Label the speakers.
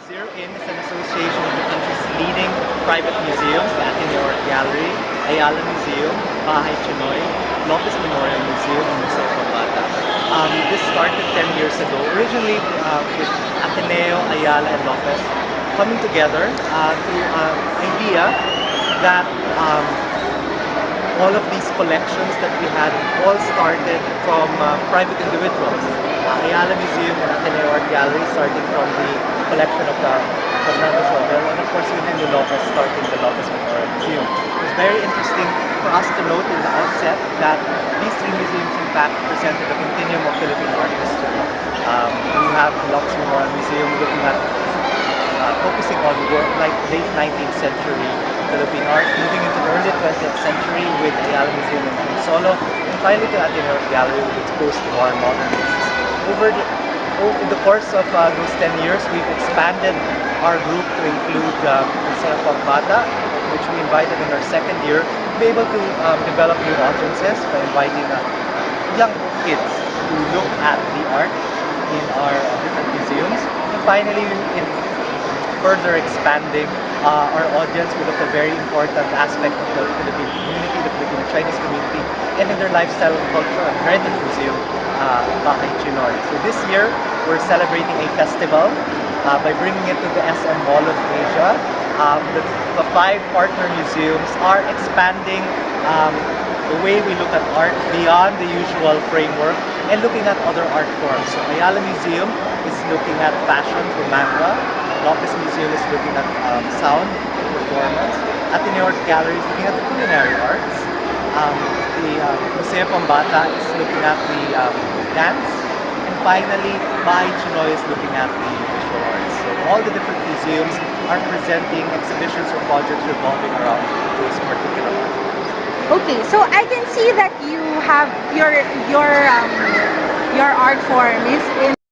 Speaker 1: Zero In is an association of the country's leading private museums, the Ateneo Art Gallery, Ayala Museum, Bahay Chinoy, Lopez Memorial Museum, and Museo Pambata. This started 10 years ago, originally with Ateneo, Ayala, and Lopez coming together through an idea that all of these collections that we had all started from private individuals. Ayala Museum and Ateneo Art Gallery starting from the collection of the Fernando Sobel, and of course within the Lopez starting the Lopez Memorial Museum. It was very interesting for us to note in the outset that these three museums in fact presented a continuum of Philippine art history. You have the Lopez Memorial Museum looking at focusing on like late 19th century Philippine art, moving into the early 20th century with Ayala Museum in Solo, and finally to Ateneo Art Gallery with its post-war modernists. In the course of those 10 years, we've expanded our group to include Museo Pambata, which we invited in our second year, to be able to develop new audiences by inviting young kids to look at the art in our different museums. And finally, in further expanding our audience, we look at a very important aspect of the Philippine community, the Filipino Chinese community, and in their lifestyle and culture and heritage museum, Bahay Chinoy. So this year, we're celebrating a festival by bringing it to the SM Mall of Asia. The 5 partner museums are expanding the way we look at art beyond the usual framework and looking at other art forms. So Ayala Museum is looking at fashion for manga. Lopez Museum is looking at sound performance. Ateneo Art Gallery is looking at the culinary arts. The Museo Pambata is looking at the dance. And finally, Bahay Chinoy is looking at the visual arts. So all the different museums are presenting exhibitions or projects revolving around those particular art forms.
Speaker 2: Okay, so I can see that you have your art form is in